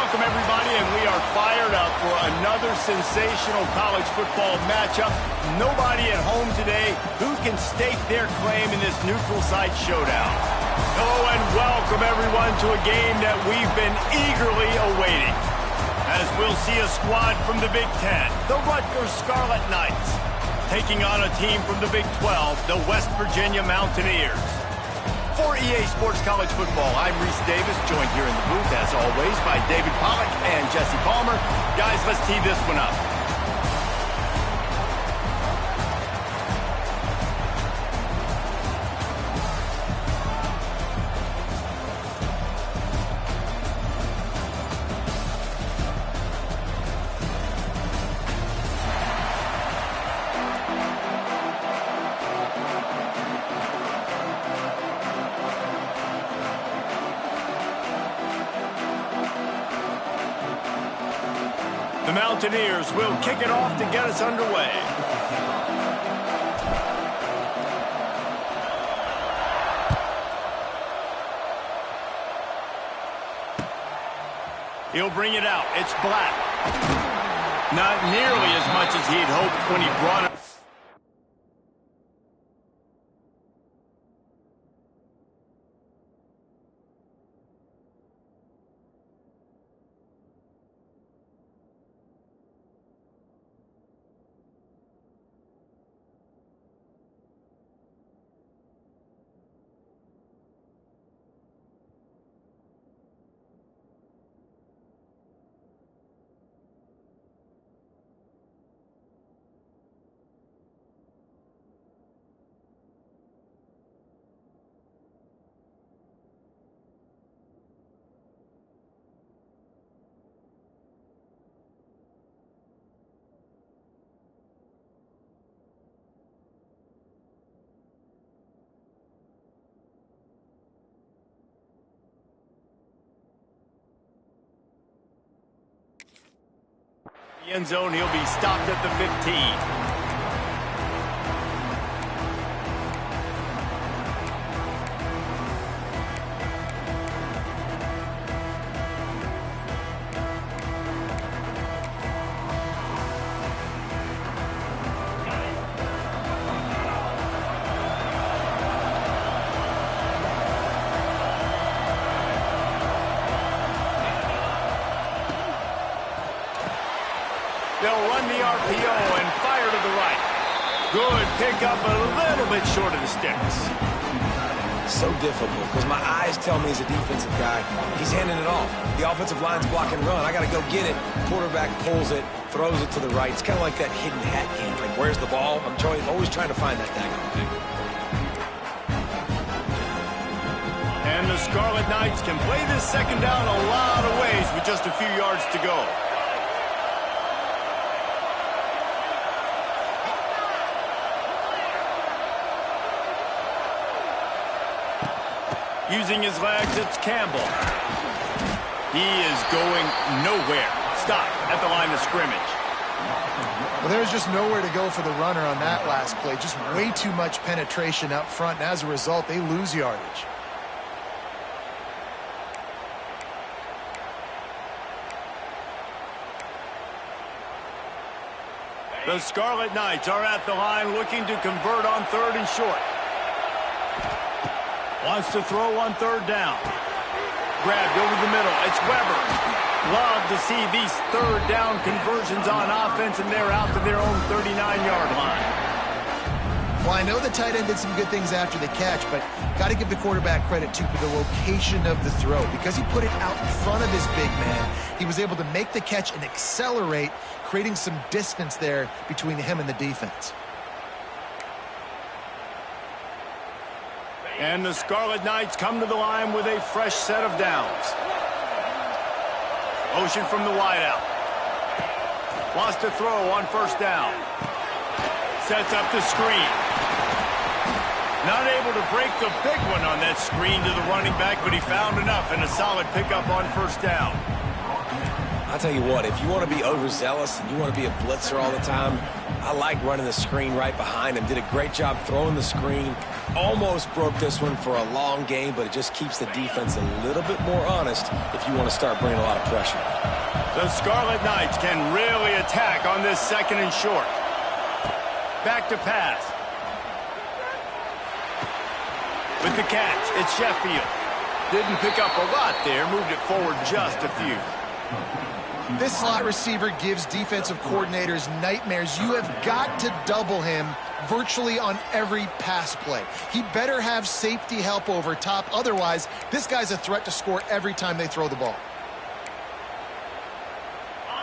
welcome everybody, and we are fired up for another sensational college football matchup. Nobody at home today who can stake their claim in this neutral site showdown. Hello and welcome everyone to a game that we've been eagerly awaiting, as we'll see a squad from the Big Ten, the Rutgers Scarlet Knights, taking on a team from the Big 12, the West Virginia Mountaineers. For EA Sports College Football, I'm Reese Davis, joined here in the booth, as always, by David Pollack and Jesse Palmer. Guys, let's tee this one up. The Mountaineers will kick it off to get us underway. He'll bring it out. It's Black. Not nearly as much as he'd hoped when he brought it. The end zone, he'll be stopped at the 15. They'll run the RPO and fire to the right. Good pickup, a little bit short of the sticks. So difficult because my eyes tell me he's a defensive guy. He's handing it off. The offensive line's block and run. I got to go get it. Quarterback pulls it, throws it to the right. It's kind of like that hidden hat game. Like, where's the ball? I'm always trying to find that daggone thing. And the Scarlet Knights can play this second down a lot of ways with just a few yards to go. Using his legs, it's Campbell. He is going nowhere. Stop at the line of scrimmage. Well, there's just nowhere to go for the runner on that last play. Just way too much penetration up front, and as a result, they lose yardage. The Scarlet Knights are at the line looking to convert on 3rd and short. Wants to throw on 3rd down. Grabbed over the middle. It's Weber. Love to see these 3rd down conversions on offense, and they're out to their own 39-yard line. Well, I know the tight end did some good things after the catch, but got to give the quarterback credit, too, for the location of the throw. Because he put it out in front of his big man, he was able to make the catch and accelerate, creating some distance there between him and the defense. And the Scarlet Knights come to the line with a fresh set of downs. Motion from the wideout. Wants to throw on 1st down. Sets up the screen. Not able to break the big one on that screen to the running back, but he found enough and a solid pickup on 1st down. I'll tell you what, if you want to be overzealous and you want to be a blitzer all the time, I like running the screen right behind him. Did a great job throwing the screen. Almost broke this one for a long game, but it just keeps the defense a little bit more honest if you want to start bringing a lot of pressure. The Scarlet Knights can really attack on this second and short. Back to pass. With the catch, it's Sheffield. Didn't pick up a lot there, moved it forward just a few. This slot receiver gives defensive coordinators nightmares. You have got to double him virtually on every pass play. He better have safety help over top. Otherwise, this guy's a threat to score every time they throw the ball.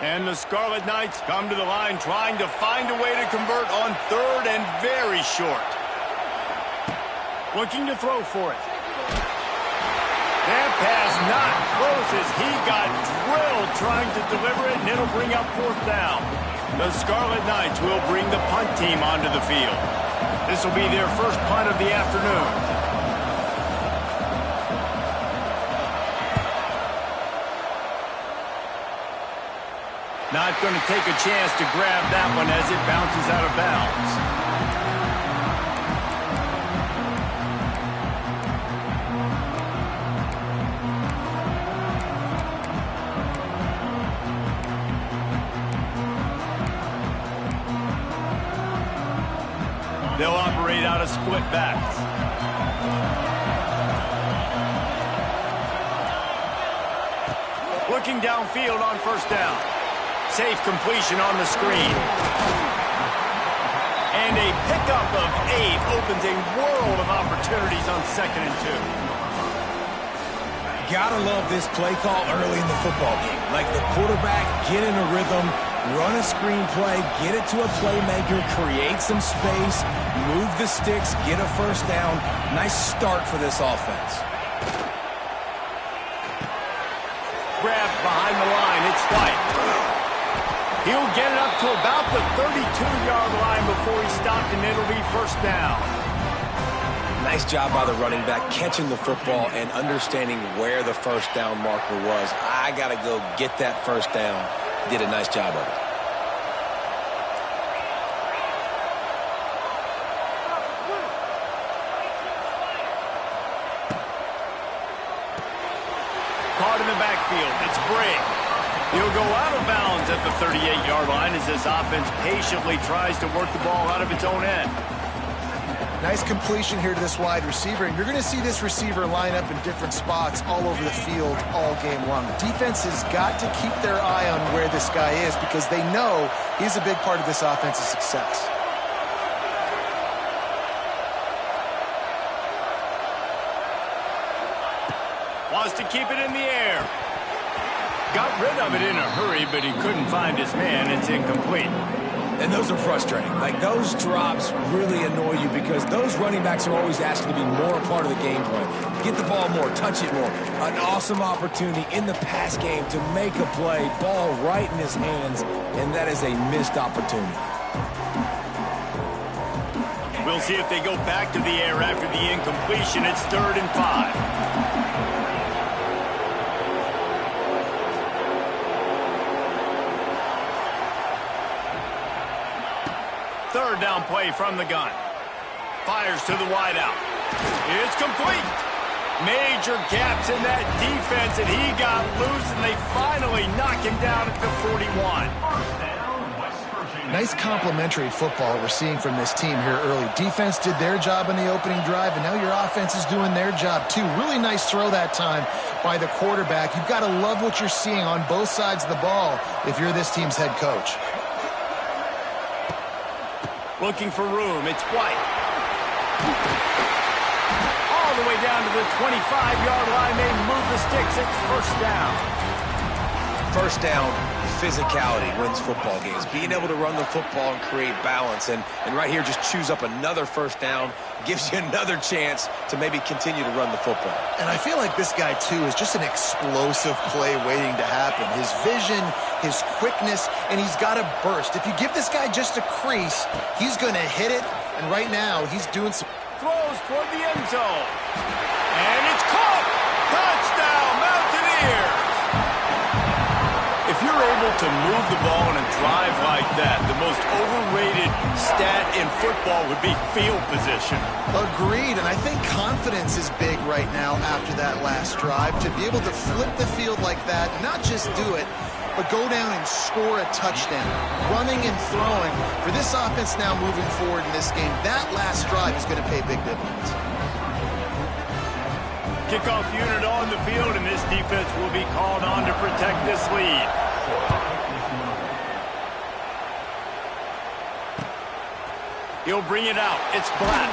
And the Scarlet Knights come to the line trying to find a way to convert on third and very short. Looking to throw for it. That pass not close as he got drilled trying to deliver it, and it'll bring up fourth down. The Scarlet Knights will bring the punt team onto the field. This will be their first punt of the afternoon. Not going to take a chance to grab that one as it bounces out of bounds. They'll operate out of split backs. Looking downfield on first down. Safe completion on the screen. And a pickup of 8 opens a world of opportunities on 2nd and 2. Gotta love this play call early in the football game. Like the quarterback, get in a rhythm, run a screen play, get it to a playmaker, create some space, move the sticks, get a first down. Nice start for this offense. Grabbed behind the line, it's White. He'll get it up to about the 32-yard line before he's stopped, and it'll be first down. Nice job by the running back catching the football and understanding where the first down marker was. I got to go get that first down. Did a nice job of it. Caught in the backfield. It's Bray. He'll go out of bounds at the 38-yard line as this offense patiently tries to work the ball out of its own end. Nice completion here to this wide receiver, and you're going to see this receiver line up in different spots all over the field all game long. The defense has got to keep their eye on where this guy is because they know he's a big part of this offense's success. Wants to keep it in the air. Got rid of it in a hurry, but he couldn't find his man. It's incomplete. And those are frustrating. Like, those drops really annoy you because those running backs are always asking to be more a part of the game plan. Get the ball more, touch it more. An awesome opportunity in the pass game to make a play, ball right in his hands, and that is a missed opportunity. We'll see if they go back to the air after the incompletion. It's 3rd and 5. Third down play from the gun. Fires to the wideout. It's complete. Major gaps in that defense, and he got loose, and they finally knock him down at the 41. Nice complimentary football we're seeing from this team here early. Defense did their job in the opening drive, and now your offense is doing their job too. Really nice throw that time by the quarterback. You've got to love what you're seeing on both sides of the ball if you're this team's head coach. Looking for room, it's White. All the way down to the 25-yard line, they move the sticks, it's first down. First down, physicality wins football games. Being able to run the football and create balance. And right here, just choose up another first down. Gives you another chance to maybe continue to run the football. And I feel like this guy, too, is just an explosive play waiting to happen. His vision, his quickness, and he's got a burst. If you give this guy just a crease, he's going to hit it. And right now, he's doing some... Throws toward the end zone. And it's caught! Touchdown, Mountaineers! If you're able to move the ball in a drive like that, the most overrated stat in football would be field position. Agreed, and I think confidence is big right now after that last drive. To be able to flip the field like that, not just do it, but go down and score a touchdown. Running and throwing. For this offense now moving forward in this game, that last drive is going to pay big dividends. Kickoff unit on the field, and this defense will be called on to protect this lead. He'll bring it out. It's Black.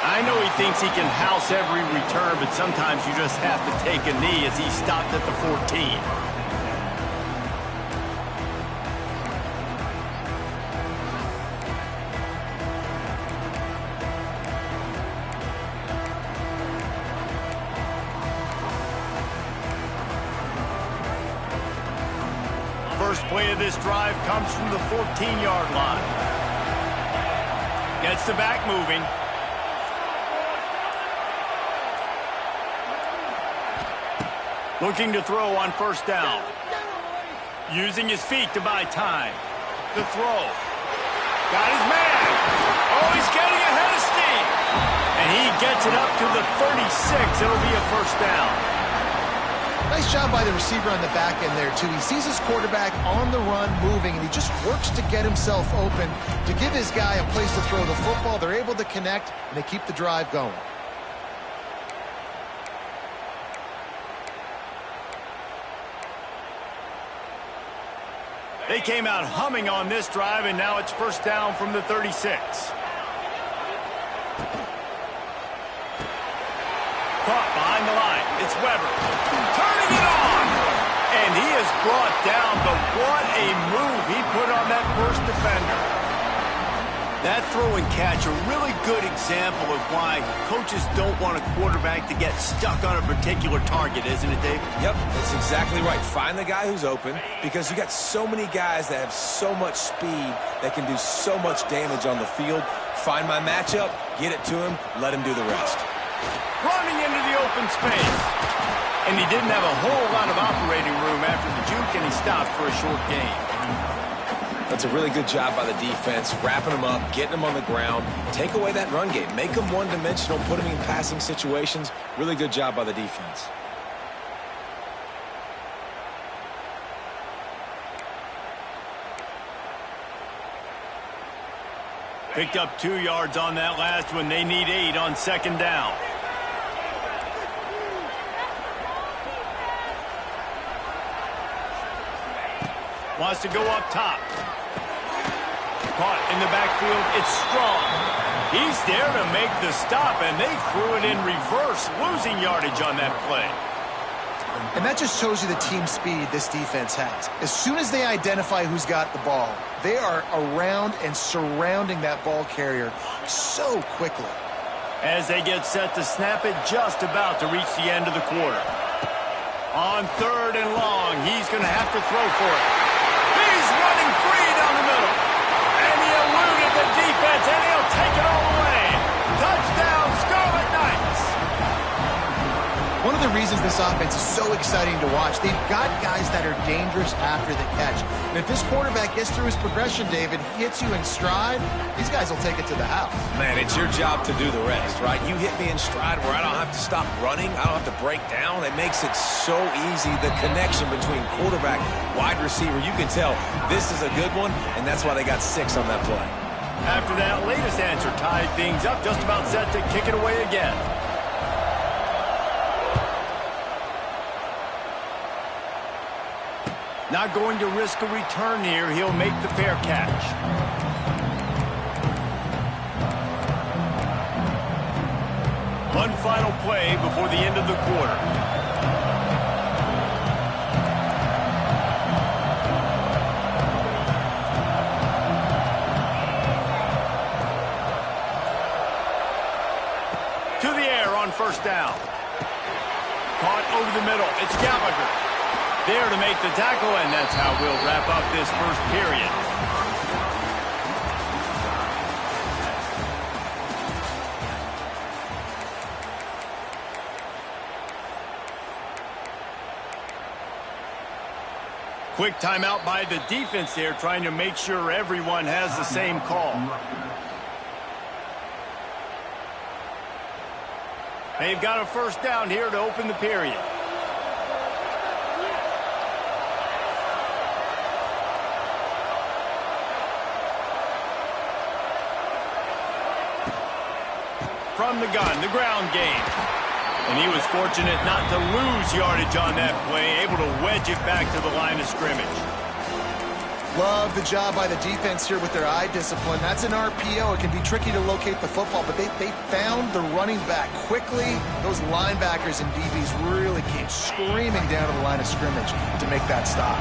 I know he thinks he can house every return, but sometimes you just have to take a knee as he stopped at the 14. First play of this drive comes from the 14-yard line. Gets the back moving. Looking to throw on first down. Using his feet to buy time. The throw. Got his man. Oh, he's getting ahead of steam. And he gets it up to the 36. It'll be a first down. Nice job by the receiver on the back end there, too. He sees his quarterback on the run moving, and he just works to get himself open to give his guy a place to throw the football. They're able to connect, and they keep the drive going. They came out humming on this drive, and now it's first down from the 36. Caught behind the line. It's Weber. Turning it on. And he is brought down, but what a move he put on that first defender. That throw and catch, a really good example of why coaches don't want a quarterback to get stuck on a particular target, isn't it, Dave? Yep, that's exactly right. Find the guy who's open, because you got so many guys that have so much speed that can do so much damage on the field. Find my matchup, get it to him, let him do the rest. Running into the open space. And he didn't have a whole lot of operating room after the juke, and he stopped for a short gain. That's a really good job by the defense, wrapping them up, getting them on the ground. Take away that run game. Make them one-dimensional, put them in passing situations. Really good job by the defense. Picked up 2 yards on that last one. They need 8 on second down. Wants to go up top. Caught in the backfield. It's Strong. He's there to make the stop, and they threw it in reverse, losing yardage on that play. And that just shows you the team speed this defense has. As soon as they identify who's got the ball, they are around and surrounding that ball carrier so quickly. As they get set to snap it, just about to reach the end of the quarter. On third and long, he's going to have to throw for it. He's running free down the middle. And he eluded the defense, and he'll take it all away. Touchdown, Scarlet Knights. One of the reasons this offense is so exciting to watch, they've got guys that are dangerous after the catch. And if this quarterback gets through his progression, David, hits you in stride, these guys will take it to the house. Man, it's your job to do the rest, right? You hit me in stride where I don't have to stop running. I don't have to break down. It makes it so easy. The connection between quarterback, wide receiver, you can tell this is a good one, and that's why they got 6 on that play. After that latest answer tied things up, just about set to kick it away again. Not going to risk a return here. He'll make the fair catch. One final play before the end of the quarter. To the air on first down. Caught over the middle. It's Gallagher. There to make the tackle, and that's how we'll wrap up this first period. Quick timeout by the defense there, trying to make sure everyone has the same call. They've got a first down here to open the period. From the gun, the ground game. And he was fortunate not to lose yardage on that play, able to wedge it back to the line of scrimmage. Love the job by the defense here with their eye discipline. That's an RPO. It can be tricky to locate the football, but they found the running back quickly. Those linebackers and DBs really came screaming down to the line of scrimmage to make that stop.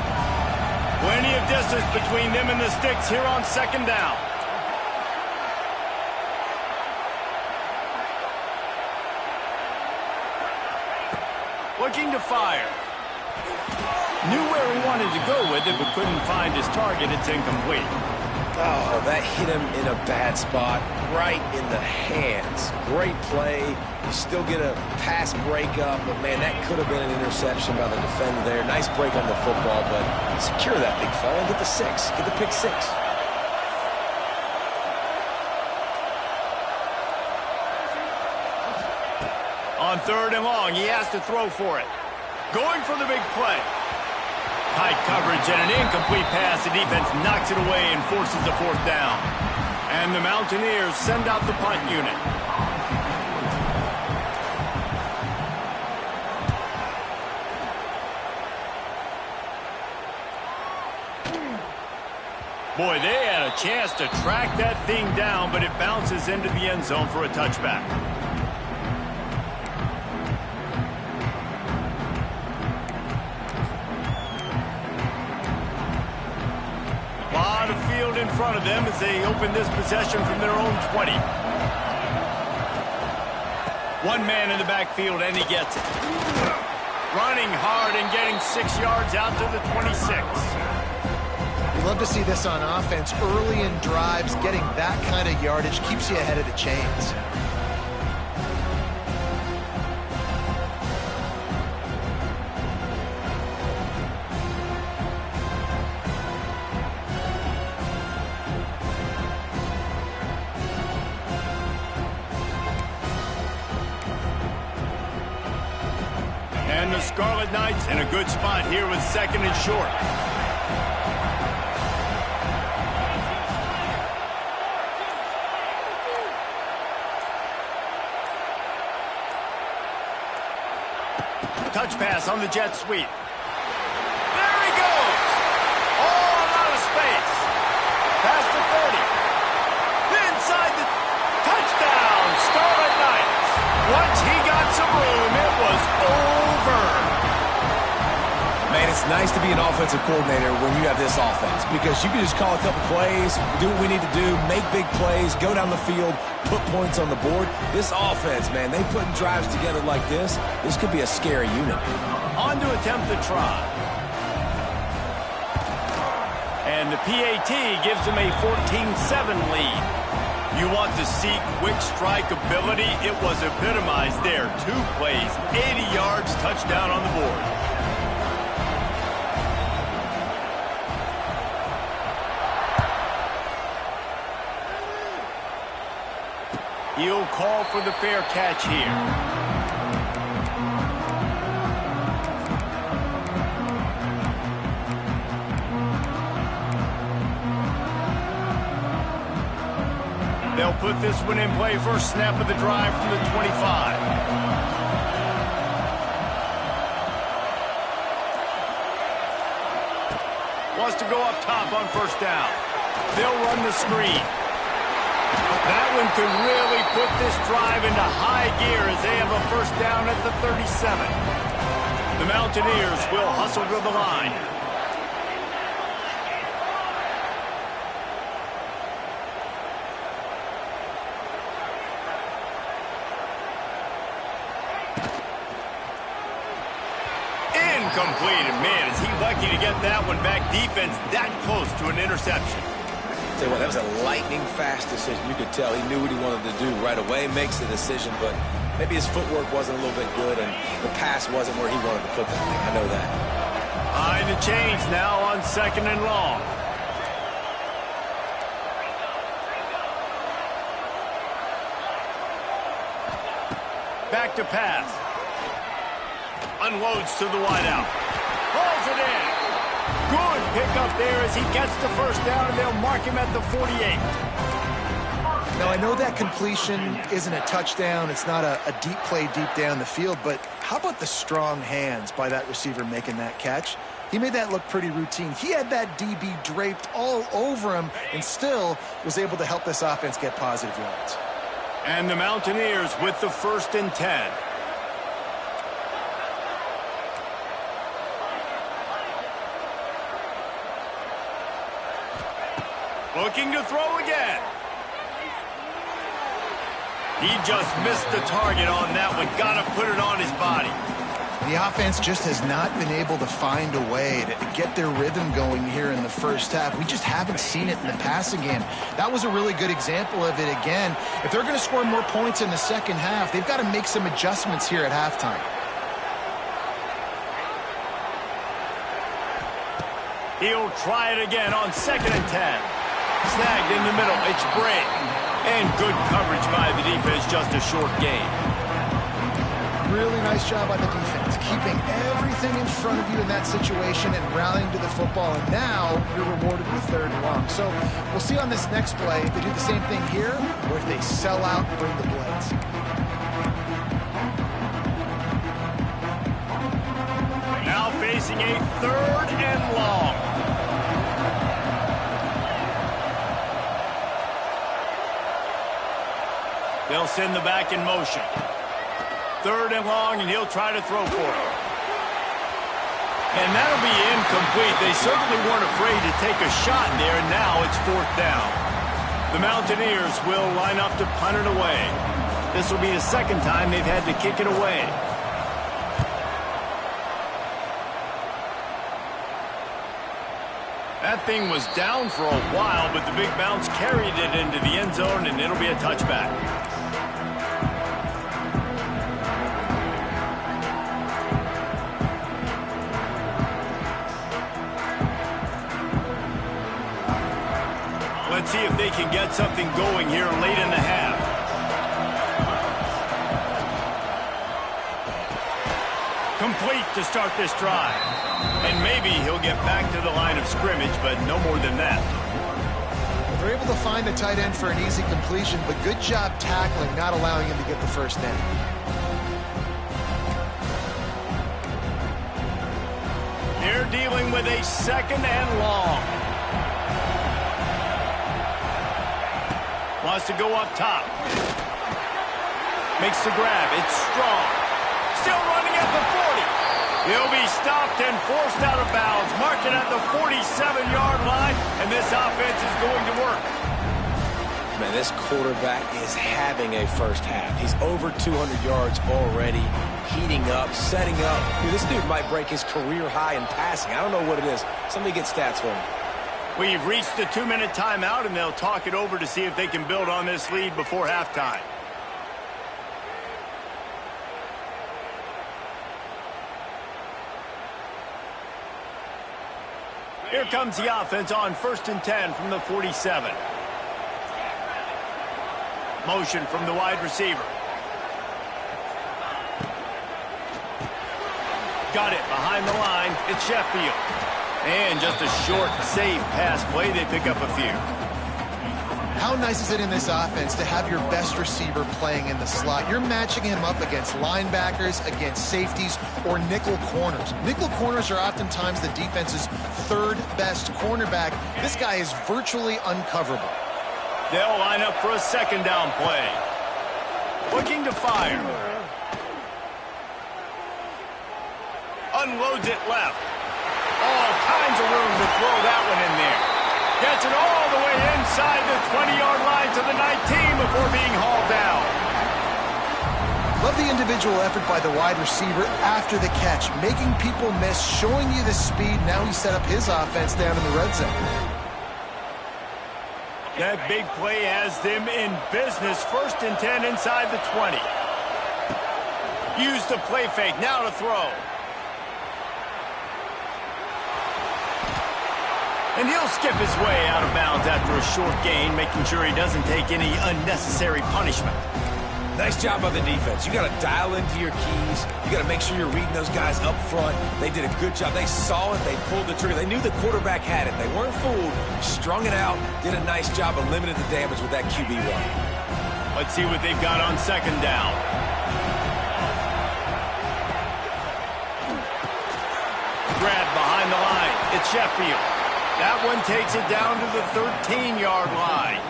Plenty of distance between them and the sticks here on second down. Looking to fire. Knew where he wanted to go with it, but couldn't find his target. It's incomplete. Oh, that hit him in a bad spot, right in the hands. Great play. You still get a pass breakup, but, man, that could have been an interception by the defender there. Nice break on the football, but secure that big fella. Get the 6. Get the pick 6. On third and long, he has to throw for it. Going for the big play. Tight coverage and an incomplete pass. The defense knocks it away and forces the fourth down. And the Mountaineers send out the punt unit. Boy, they had a chance to track that thing down, but it bounces into the end zone for a touchback. Lot of field in front of them as they open this possession from their own 20. One man in the backfield, and he gets it. Running hard and getting 6 yards out to the 26. You love to see this on offense. Early in drives, getting that kind of yardage keeps you ahead of the chains. And the Scarlet Knights in a good spot here with second and short. Touch pass on the jet sweep. There he goes! All out of space. Past the 30. Inside the touchdown, Scarlet Knights. Once he got some room, it was over. Man, it's nice to be an offensive coordinator when you have this offense because you can just call a couple plays, do what we need to do, make big plays, go down the field, put points on the board. This offense, man, they putting drives together like this. This could be a scary unit. On to attempt the try. And the PAT gives them a 14-7 lead. You want to see quick strike ability? It was epitomized there. 2 plays, 80 yards, touchdown on the board. He'll call for the fair catch here. They'll put this one in play. First snap of the drive from the 25. Wants to go up top on first down. They'll run the screen. That one could really put this drive into high gear as they have a first down at the 37. The Mountaineers will hustle to the line. Incomplete, and man, is he lucky to get that one back. Defense that close to an interception. Tell you what, that was a lightning-fast decision. You could tell he knew what he wanted to do right away, makes the decision, but maybe his footwork wasn't a little bit good, and the pass wasn't where he wanted to put that thing. I know that. Behind the change now on 2nd and long. Back to pass. Unloads to the wideout. Hauls it in. Good pickup there as he gets the first down, and they'll mark him at the 48. Now, I know that completion isn't a touchdown. It's not a deep play deep down the field, but how about the strong hands by that receiver making that catch? He made that look pretty routine. He had that DB draped all over him and still was able to help this offense get positive yards. And the Mountaineers with the 1st and 10. Looking to throw again. He just missed the target on that one. Got to put it on his body. The offense just has not been able to find a way to get their rhythm going here in the first half. We just haven't seen it in the passing game. That was a really good example of it again. If they're going to score more points in the second half, they've got to make some adjustments here at halftime. He'll try it again on 2nd and 10. Snagged in the middle. It's Bray. And good coverage by the defense, just a short gain. Really nice job by the defense, keeping everything in front of you in that situation and rallying to the football. And now you're rewarded with 3rd and long. So we'll see on this next play if they do the same thing here or if they sell out and bring the blitz. Now facing a 3rd and long. They'll send the back in motion. 3rd and long, and he'll try to throw for it. And that'll be incomplete. They certainly weren't afraid to take a shot there, and now it's 4th down. The Mountaineers will line up to punt it away. This will be the 2nd time they've had to kick it away. That thing was down for a while, but the big bounce carried it into the end zone, and it'll be a touchback. Let's see if they can get something going here late in the half. Complete to start this drive. And maybe he'll get back to the line of scrimmage, but no more than that. They're able to find the tight end for an easy completion, but good job tackling, not allowing him to get the first down. They're dealing with a 2nd and long. Wants to go up top. Makes the grab. It's strong. Still running at the 40. He'll be stopped and forced out of bounds. Marked it at the 47-yard line, and this offense is going to work. Man, this quarterback is having a first half. He's over 200 yards already, heating up, setting up. Dude, this dude might break his career high in passing. I don't know what it is. Somebody get stats for me. We've reached the 2-minute timeout, and they'll talk it over to see if they can build on this lead before halftime. Here comes the offense on 1st and 10 from the 47. Motion from the wide receiver. Got it behind the line. It's Sheffield. And just a short, safe pass play. They pick up a few. How nice is it in this offense to have your best receiver playing in the slot? You're matching him up against linebackers, against safeties, or nickel corners. Nickel corners are oftentimes the defense's 3rd best cornerback. This guy is virtually uncoverable. They'll line up for a 2nd down play. Looking to fire. Unloads it left. All kinds of room to throw that one in there. Gets it all the way inside the 20-yard line to the 19 before being hauled down. Love the individual effort by the wide receiver after the catch, making people miss, showing you the speed. Now he set up his offense down in the red zone. That big play has them in business. 1st and 10 inside the 20. Use the play fake. Now to throw. And he'll skip his way out of bounds after a short gain, making sure he doesn't take any unnecessary punishment. Nice job by the defense. You got to dial into your keys. You got to make sure you're reading those guys up front. They did a good job. They saw it. They pulled the trigger. They knew the quarterback had it. They weren't fooled. Strung it out. Did a nice job of limiting the damage with that QB run. Let's see what they've got on second down. Grab behind the line. It's Sheffield. That one takes it down to the 13-yard line.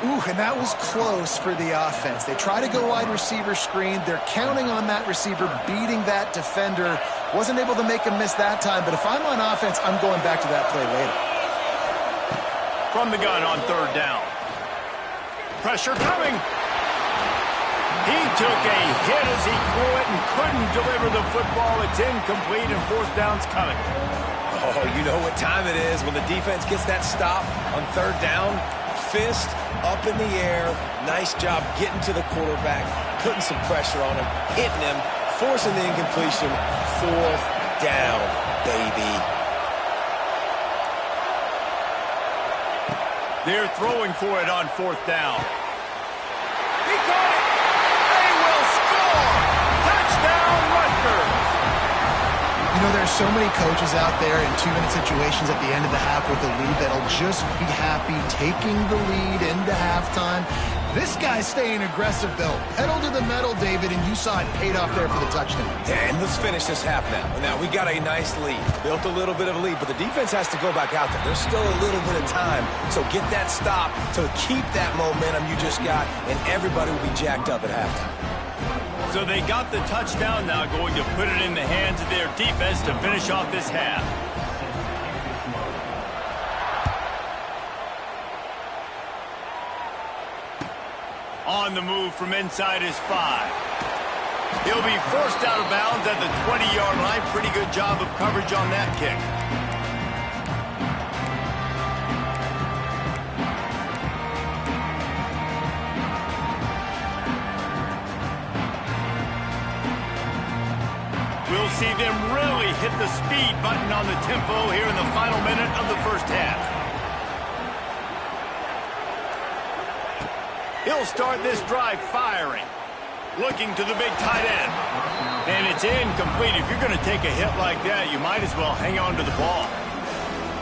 Ooh, and that was close for the offense. They try to go wide receiver screen. They're counting on that receiver beating that defender. Wasn't able to make him miss that time, but if I'm on offense, I'm going back to that play later. From the gun on third down. Pressure coming. He took a hit as he threw it and couldn't deliver the football. It's incomplete and fourth down's coming. Oh, you know what time it is when the defense gets that stop on third down. Fist up in the air. Nice job getting to the quarterback, putting some pressure on him, hitting him, forcing the incompletion. Fourth down, baby. They're throwing for it on fourth down. He caught it. They will score. Touchdown, Rutgers. You know, there's so many coaches out there in two-minute situations at the end of the half with the lead that'll just be happy taking the lead into halftime. This guy's staying aggressive, though. Pedal to the metal, David, and you saw it paid off there for the touchdown. And let's finish this half now. Now, we got a nice lead. Built a little bit of a lead, but the defense has to go back out there. There's still a little bit of time. So get that stop to keep that momentum you just got, and everybody will be jacked up at halftime. So they got the touchdown now, going to put it in the hands of their defense to finish off this half. On the move from inside his 5. He'll be forced out of bounds at the 20-yard line. Pretty good job of coverage on that kick. We'll see them really hit the speed button on the tempo here in the final minute of the first half. He'll start this drive firing. Looking to the big tight end. And it's incomplete. If you're going to take a hit like that, you might as well hang on to the ball.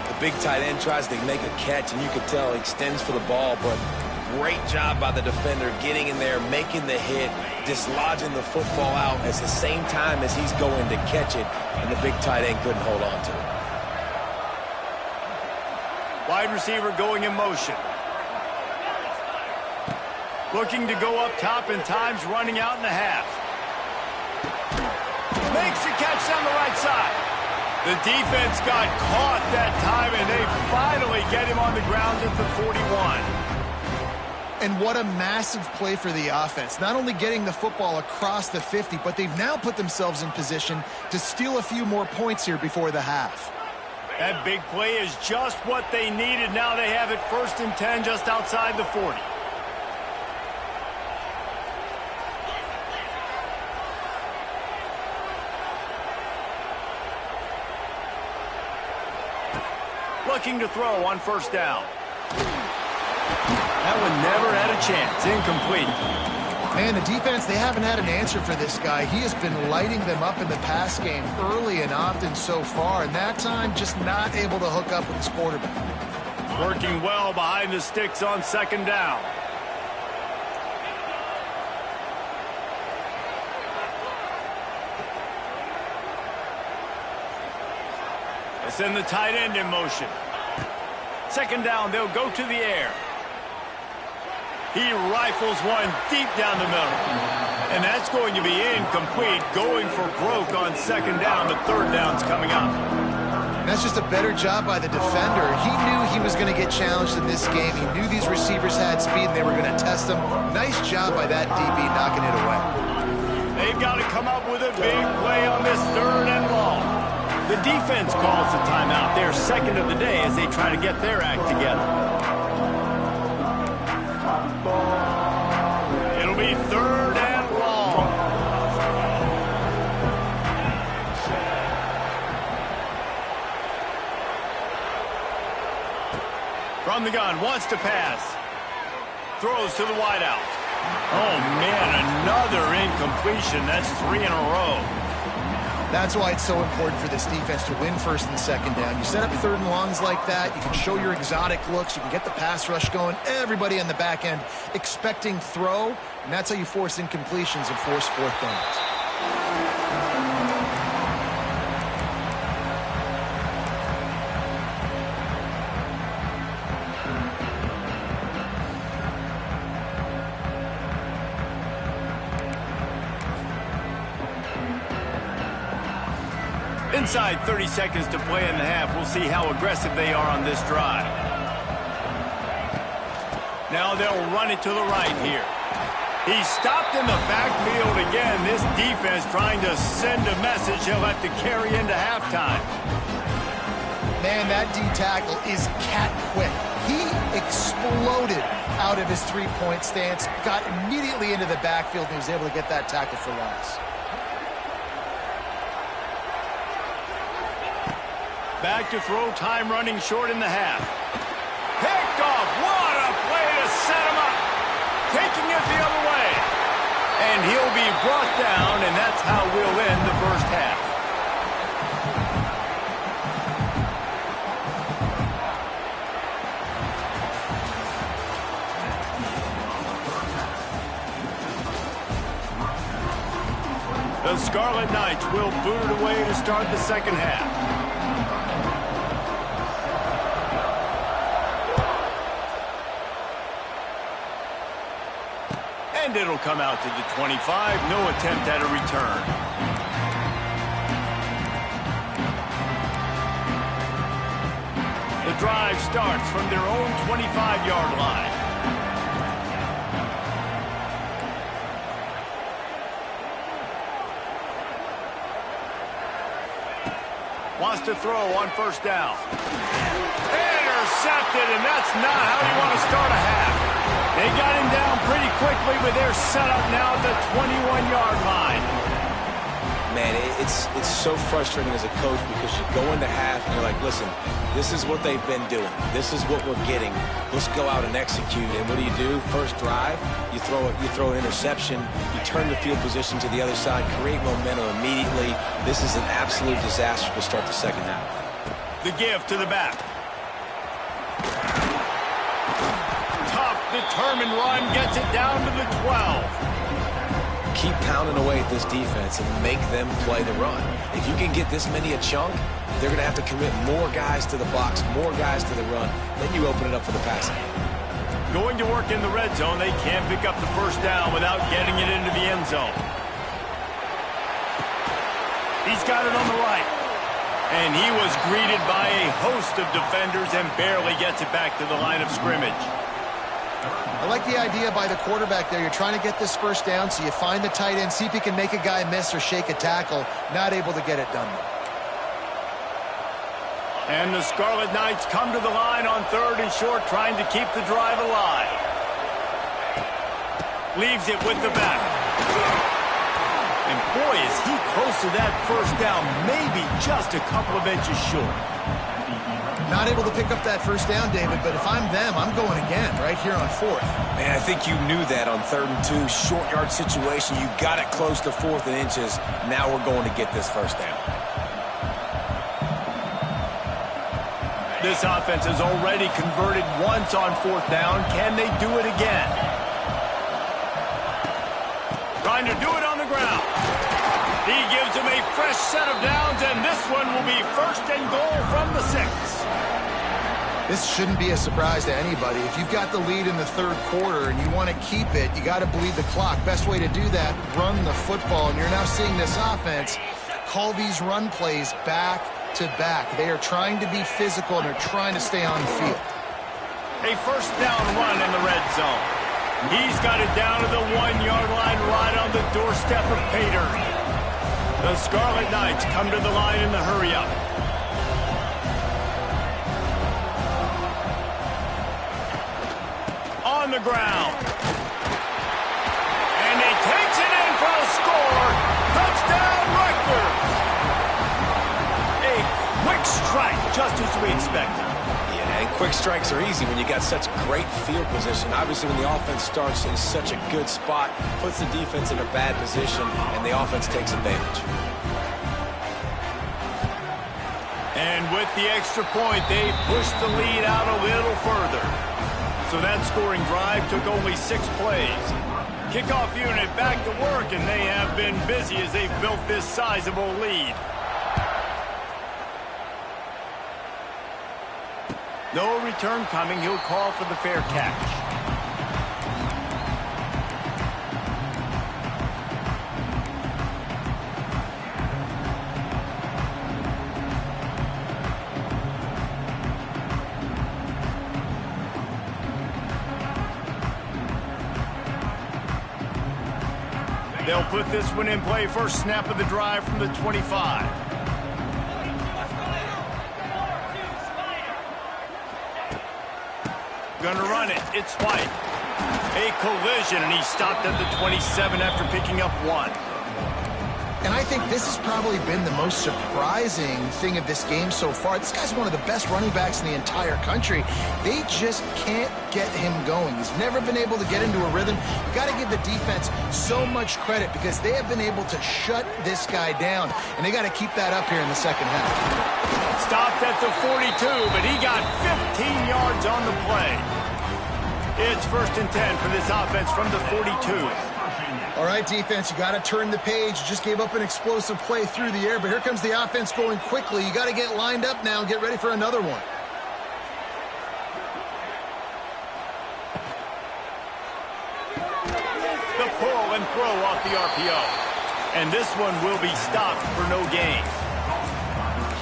The big tight end tries to make a catch, and you can tell he extends for the ball, but great job by the defender getting in there, making the hit, dislodging the football out at the same time as he's going to catch it, and the big tight end couldn't hold on to it. Wide receiver going in motion. Looking to go up top, and time's running out in the half. Makes the catch down the right side. The defense got caught that time, and they finally get him on the ground at the 41. And what a massive play for the offense. Not only getting the football across the 50, but they've now put themselves in position to steal a few more points here before the half. That big play is just what they needed. Now they have it 1st and 10 just outside the 40. Looking to throw on first down. That one never had a chance. Incomplete. Man, the defense, they haven't had an answer for this guy. He has been lighting them up in the pass game early and often so far, and that time just not able to hook up with his quarterback. Working well behind the sticks on second down. They send the tight end in motion. Second down, they'll go to the air. He rifles one deep down the middle. And that's going to be incomplete, going for broke on second down, but third down's coming up. That's just a better job by the defender. He knew he was going to get challenged in this game. He knew these receivers had speed and they were going to test him. Nice job by that DB knocking it away. They've got to come up with a big play on this third and long. The defense calls the timeout. They're second of the day as they try to get their act together. It'll be third and long. From the gun, wants to pass. Throws to the wideout. Oh, man, another incompletion. That's 3 in a row. That's why it's so important for this defense to win first and second down. You set up third and longs like that, you can show your exotic looks, you can get the pass rush going, everybody on the back end expecting throw, and that's how you force incompletions and force fourth downs. Inside 30 seconds to play in the half. We'll see how aggressive they are on this drive. Now they'll run it to the right here. He's stopped in the backfield again. This defense trying to send a message he'll have to carry into halftime. Man, that D tackle is cat quick. He exploded out of his three-point stance, got immediately into the backfield, and he was able to get that tackle for loss. Back to throw, time running short in the half. Picked off, what a play to set him up. Taking it the other way. And he'll be brought down, and that's how we'll end the first half. The Scarlet Knights will boot it away to start the second half. And it'll come out to the 25. No attempt at a return. The drive starts from their own 25-yard line. Wants to throw on first down. Intercepted, and that's not how you want to start a half. They got him down pretty quickly, but they're set up now at the 21-yard line. Man, it's so frustrating as a coach because you go into half and you're like, listen, this is what they've been doing. This is what we're getting. Let's go out and execute. And what do? First drive, you throw an interception, you turn the field position to the other side, create momentum immediately. This is an absolute disaster to start the second half. The give to the back. Tough, determined run gets it down to the 12. Keep pounding away at this defense and make them play the run. If you can get this many a chunk, they're going to have to commit more guys to the box, more guys to the run. Then you open it up for the passing game. Going to work in the red zone. They can't pick up the first down without getting it into the end zone. He's got it on the right. And he was greeted by a host of defenders and barely gets it back to the line of scrimmage. I like the idea by the quarterback there. You're trying to get this first down, so you find the tight end, see if he can make a guy miss or shake a tackle. Not able to get it done, though. And the Scarlet Knights come to the line on third and short, trying to keep the drive alive. Leaves it with the back. And boy, is he close to that first down, maybe just a couple of inches short. Not able to pick up that first down, David, but if I'm them, I'm going again right here on fourth. Man, I think you knew that on 3rd and 2, short yard situation. You got it close to 4th and inches. Now we're going to get this first down. This offense has already converted once on 4th down. Can they do it again? Trying to do it on the ground. He gives him a fresh set of downs, and this one will be first and goal from the 6. This shouldn't be a surprise to anybody. If you've got the lead in the third quarter and you want to keep it, you got to bleed the clock. Best way to do that, run the football. And you're now seeing this offense call these run plays back to back. They are trying to be physical, and they're trying to stay on the field. A first down run in the red zone. He's got it down to the 1-yard line right on the doorstep of Pater. The Scarlet Knights come to the line in the hurry-up. On the ground. And he takes it in for a score. Touchdown, Rutgers. A quick strike, just as we expected. Yeah, And quick strikes are easy when you got such great field position. Obviously, when the offense starts in such a good spot, puts the defense in a bad position, and the offense takes advantage. And with the extra point, they pushed the lead out a little further. So that scoring drive took only 6 plays. Kickoff unit back to work, and they have been busy as they've built this sizable lead. No return coming. He'll call for the fair catch. They'll put this one in play. First snap of the drive from the 25. Gonna run it. It's White. A collision, and he stopped at the 27 after picking up 1. And I think this has probably been the most surprising thing of this game so far. This guy's one of the best running backs in the entire country. They just can't get him going. He's never been able to get into a rhythm. You got to give the defense so much credit because they have been able to shut this guy down, and they got to keep that up here in the second half. Stopped at the 42, but he got 15 yards on the play. It's 1st and 10 for this offense from the 42. All right, defense, you got to turn the page. You just gave up an explosive play through the air, but here comes the offense going quickly. You got to get lined up now and get ready for another one. The pull and throw off the RPO. And this one will be stopped for no gain.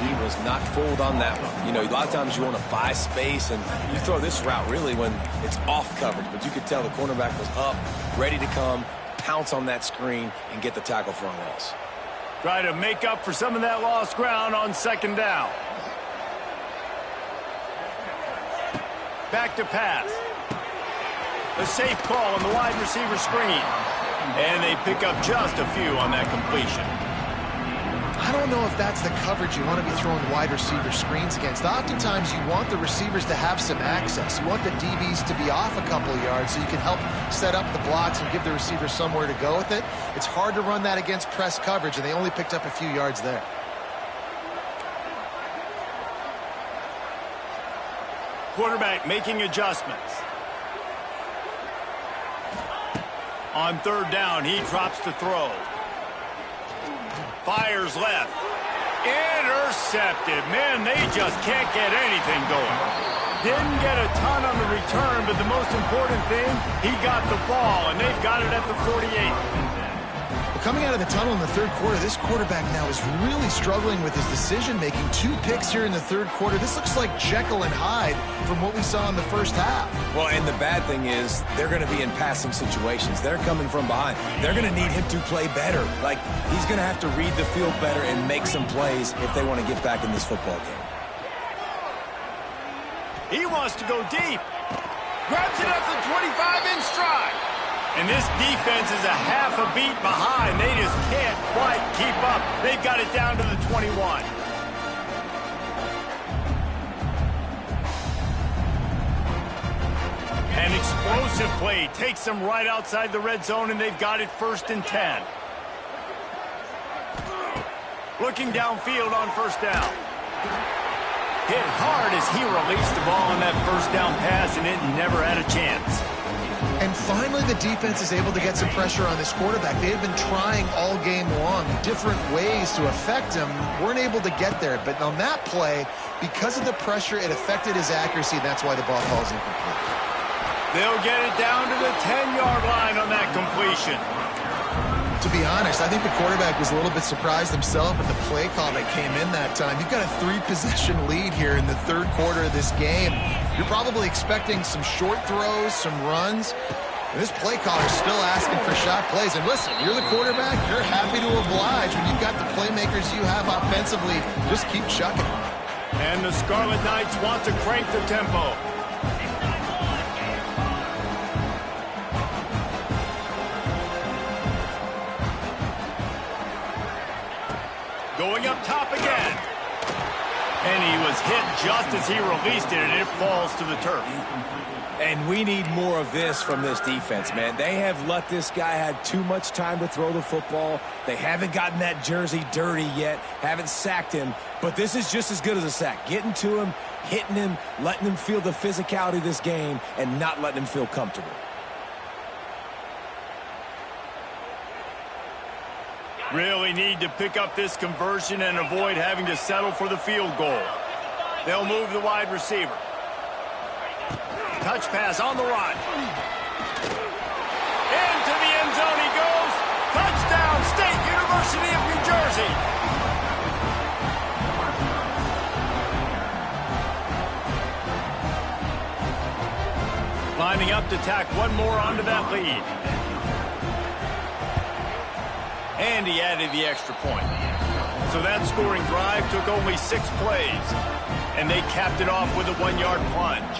He was not fooled on that one. You know, a lot of times you want to buy space, and you throw this route really when it's off coverage. But you could tell the cornerback was up, ready to come, pounce on that screen, and get the tackle for a loss. Try to make up for some of that lost ground on 2nd down. Back to pass. A safe call on the wide receiver screen. And they pick up just a few on that completion. I don't know if that's the coverage you want to be throwing wide receiver screens against. Oftentimes, you want the receivers to have some access. You want the DBs to be off a couple of yards so you can help set up the blocks and give the receiver somewhere to go with it. It's hard to run that against press coverage, and they only picked up a few yards there. Quarterback making adjustments. On 3rd down, he drops to throw. Fires left. Intercepted. Man, they just can't get anything going. Didn't get a ton on the return, but the most important thing, he got the ball, and they've got it at the 48. Well, coming out of the tunnel in the 3rd quarter, this quarterback now is really struggling with his decision-making. 2 picks here in the 3rd quarter. This looks like Jekyll and Hyde from what we saw in the 1st half. Well, and the bad thing is they're going to be in passing situations. They're coming from behind. They're going to need him to play better. Like, he's going to have to read the field better and make some plays if they want to get back in this football game. He wants to go deep. Grabs it at the 25 in stride. And this defense is a half a beat behind. They just can't quite keep up. They've got it down to the 21. An explosive play takes them right outside the red zone, and they've got it 1st and 10. Looking downfield on 1st down. Hit hard as he released the ball on that 1st down pass, and it never had a chance. And finally, the defense is able to get some pressure on this quarterback. They have been trying all game long different ways to affect him. Weren't able to get there. But on that play, because of the pressure, it affected his accuracy, and that's why the ball falls incomplete. They'll get it down to the 10-yard line on that completion. To be honest, I think the quarterback was a little bit surprised himself at the play call that came in that time. You've got a 3-possession lead here in the 3rd quarter of this game. You're probably expecting some short throws, some runs. And this play caller is still asking for shot plays. And listen, you're the quarterback. You're happy to oblige when you've got the playmakers you have offensively. Just keep chucking. And the Scarlet Knights want to crank the tempo. Going up top again. And he was hit just as he released it, and it falls to the turf. And we need more of this from this defense, man. They have let this guy have too much time to throw the football. They haven't gotten that jersey dirty yet, haven't sacked him. But this is just as good as a sack. Getting to him, hitting him, letting him feel the physicality of this game, and not letting him feel comfortable. Really need to pick up this conversion and avoid having to settle for the field goal. They'll move the wide receiver. Touch pass on the run. Into the end zone he goes. Touchdown, State University of New Jersey. Lining up to tack one more onto that lead. And he added the extra point. So that scoring drive took only 6 plays. And they capped it off with a 1-yard plunge.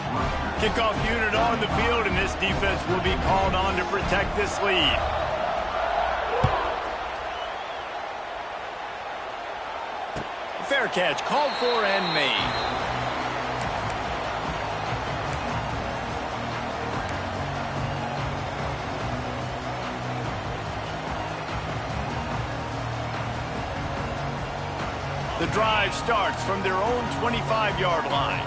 Kickoff unit on the field, and this defense will be called on to protect this lead. Fair catch called for and made. The drive starts from their own 25-yard line.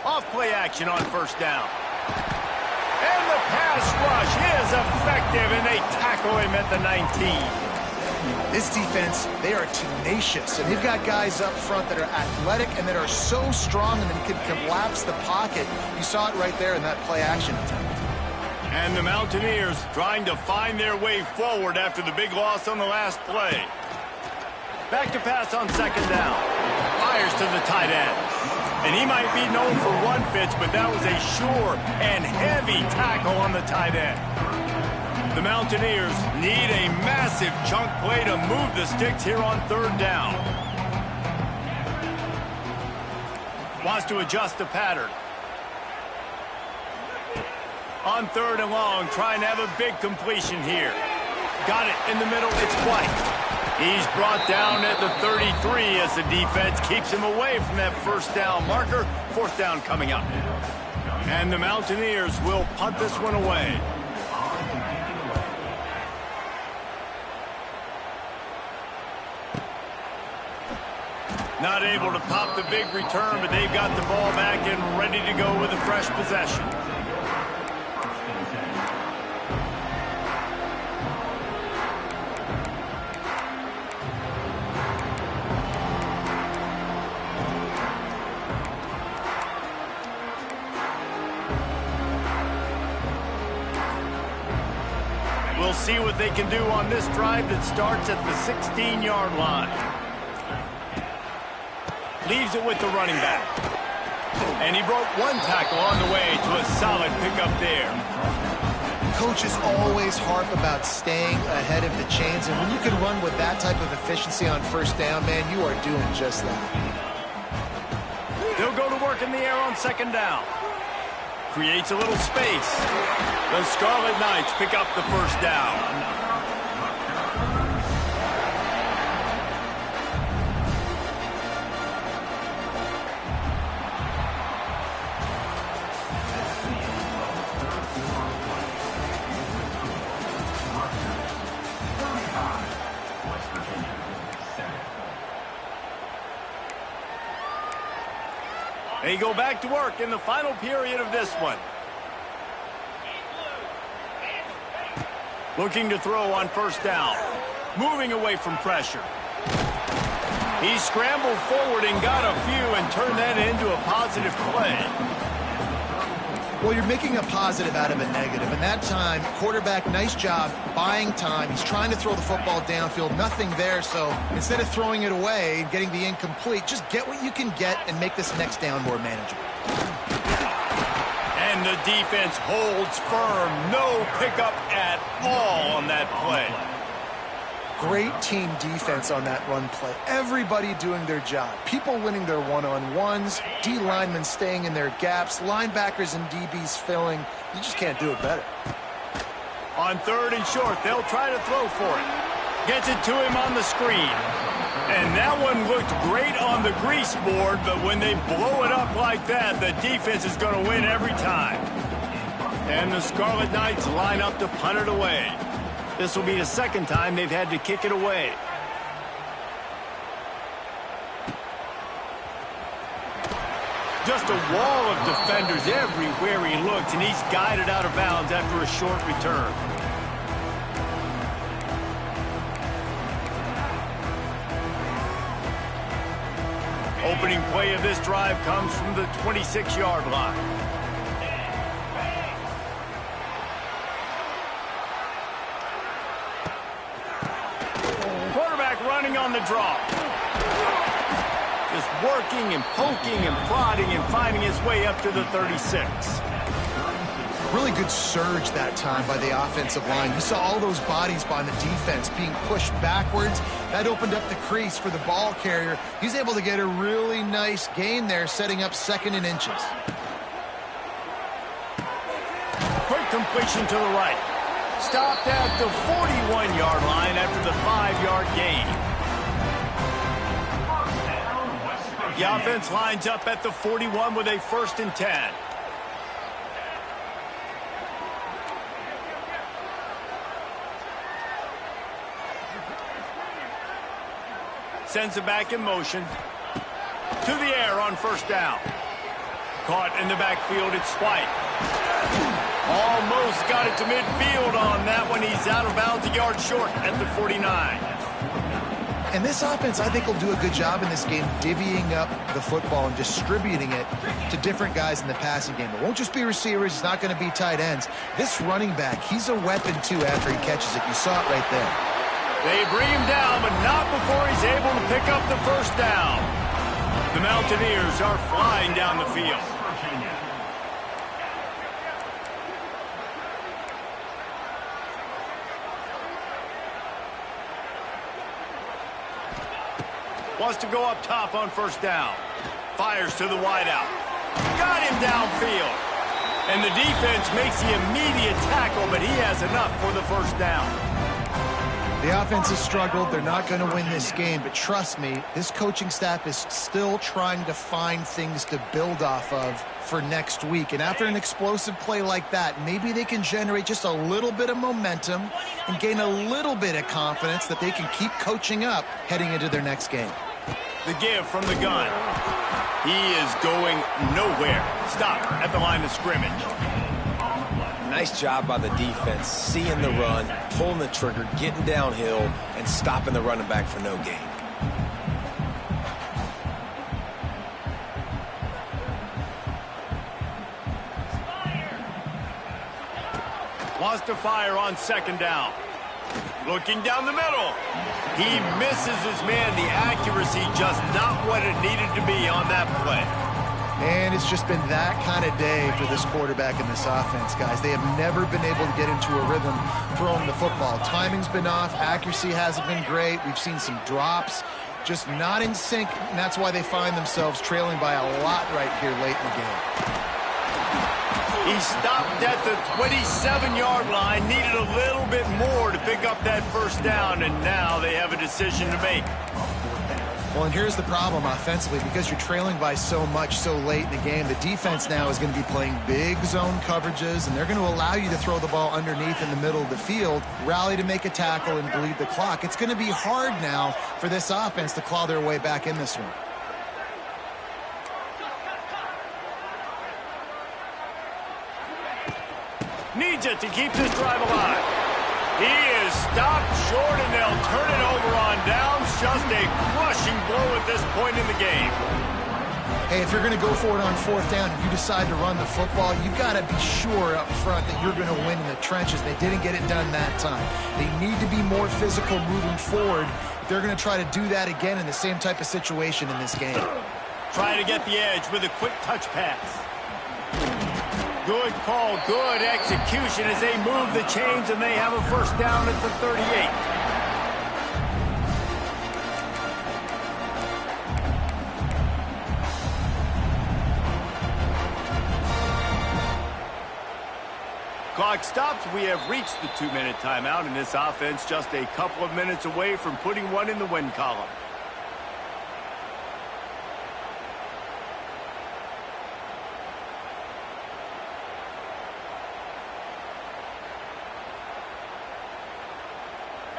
Off-play action on first down. And the pass rush is effective, and they tackle him at the 19. This defense, they are tenacious, and they've got guys up front that are athletic and that are so strong and that can collapse the pocket. You saw it right there in that play action attempt. And the Mountaineers trying to find their way forward after the big loss on the last play. Back to pass on second down. Fires to the tight end. And he might be known for run fits, but that was a sure and heavy tackle on the tight end. The Mountaineers need a massive chunk play to move the sticks here on third down. Wants to adjust the pattern. On third and long, trying to have a big completion here. Got it in the middle, it's White. He's brought down at the 33 as the defense keeps him away from that first down marker. Fourth down coming up. And the Mountaineers will punt this one away. Not able to pop the big return, but they've got the ball back and ready to go with a fresh possession. We'll see what they can do on this drive that starts at the 16-yard line. Leaves it with the running back. And he broke one tackle on the way to a solid pickup there. Coaches always harp about staying ahead of the chains, and when you can run with that type of efficiency on first down, man, you are doing just that. They'll go to work in the air on second down. Creates a little space. The Scarlet Knights pick up the first down. They go back to work in the final period of this one. Looking to throw on first down. Moving away from pressure. He scrambled forward and got a few and turned that into a positive play. Well, you're making a positive out of a negative. And that time, quarterback, nice job buying time. He's trying to throw the football downfield. Nothing there. So instead of throwing it away and getting the incomplete, just get what you can get and make this next down more manageable. And the defense holds firm. No pickup at all on that play. Great team defense on that run play. Everybody doing their job. People winning their one-on-ones, D linemen staying in their gaps, linebackers and DBs filling. You just can't do it better. On third and short, they'll try to throw for it. Gets it to him on the screen. And that one looked great on the grease board, but when they blow it up like that, the defense is going to win every time. And the Scarlet Knights line up to punt it away. This will be the second time they've had to kick it away. Just a wall of defenders everywhere he looks, and he's guided out of bounds after a short return. Opening play of this drive comes from the 26-yard line. Quarterback running on the draw. Just working and poking and prodding and finding his way up to the 36. Really good surge that time by the offensive line. You saw all those bodies by the defense being pushed backwards. That opened up the crease for the ball carrier. He's able to get a really nice gain there, setting up 2nd and inches. Quick completion to the right. Stopped at the 41-yard line after the 5-yard gain. The offense lines up at the 41 with a 1st and 10. Sends it back in motion. To the air on 1st down. Caught in the backfield, it's White. Almost got it to midfield on that one. He's out of bounds a yard short at the 49. And this offense, I think, will do a good job in this game divvying up the football and distributing it to different guys in the passing game. It won't just be receivers. It's not going to be tight ends. This running back, he's a weapon, too, after he catches it. You saw it right there. They bring him down, but not before he's able to pick up the 1st down. The Mountaineers are flying down the field. Wants to go up top on 1st down. Fires to the wideout. Got him downfield. And the defense makes the immediate tackle, but he has enough for the 1st down. The offense has struggled. They're not going to win this game, but trust me, this coaching staff is still trying to find things to build off of for next week. And after an explosive play like that, maybe they can generate just a little bit of momentum and gain a little bit of confidence that they can keep coaching up heading into their next game. The give from the gun. He is going nowhere. Stop at the line of scrimmage. Nice job by the defense, seeing the run, pulling the trigger, getting downhill, and stopping the running back for no gain. Wants to fire on 2nd down. Looking down the middle. He misses his man. The accuracy just not what it needed to be on that play. And it's just been that kind of day for this quarterback and this offense, guys. They have never been able to get into a rhythm throwing the football. Timing's been off. Accuracy hasn't been great. We've seen some drops, just not in sync, and that's why they find themselves trailing by a lot right here late in the game. He stopped at the 27-yard line, needed a little bit more to pick up that 1st down, and now they have a decision to make. Well, and here's the problem offensively. Because you're trailing by so much so late in the game, the defense now is going to be playing big zone coverages, and they're going to allow you to throw the ball underneath in the middle of the field, rally to make a tackle, and bleed the clock. It's going to be hard now for this offense to claw their way back in this one. Needs it to keep this drive alive. He is stopped short, and they'll turn it over on downs. Just a crushing blow at this point in the game. Hey, if you're going to go for it on 4th down, if you decide to run the football, you've got to be sure up front that you're going to win in the trenches. They didn't get it done that time. They need to be more physical moving forward. They're going to try to do that again in the same type of situation in this game. Trying to get the edge with a quick touch pass. Good call, good execution as they move the chains, and they have a 1st down at the 38. clock stops, we have reached the 2-minute timeout, and this offense just a couple of minutes away from putting one in the win column.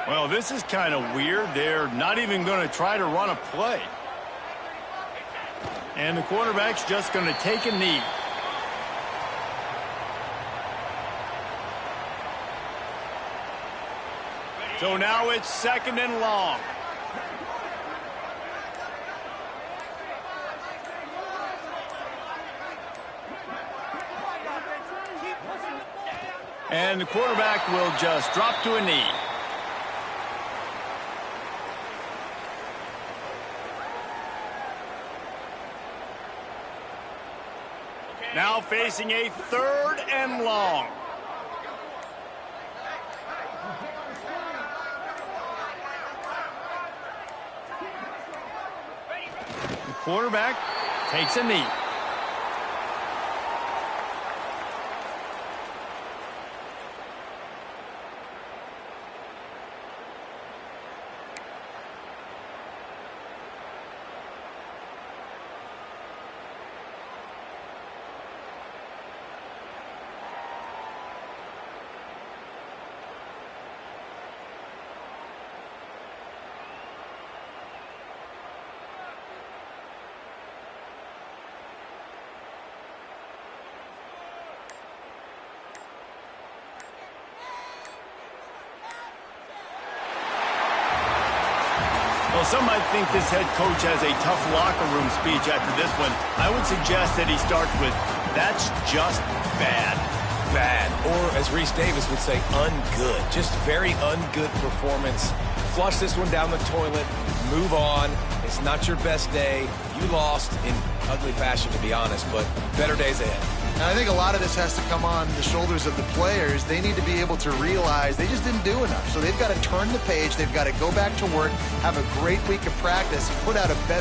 Well, this is kind of weird. They're not even going to try to run a play. And the quarterback's just going to take a knee. So now it's 2nd and long. And the quarterback will just drop to a knee. Now facing a 3rd and long. The quarterback takes a knee. Well, some might think this head coach has a tough locker room speech after this one. I would suggest that he starts with, "That's just bad." Bad. Or, as Reese Davis would say, ungood. Just very ungood performance. Flush this one down the toilet. Move on. It's not your best day. You lost in ugly fashion, to be honest, but better days ahead. And I think a lot of this has to come on the shoulders of the players. They need to be able to realize they just didn't do enough. So they've got to turn the page. They've got to go back to work, have a great week of practice, and put out a better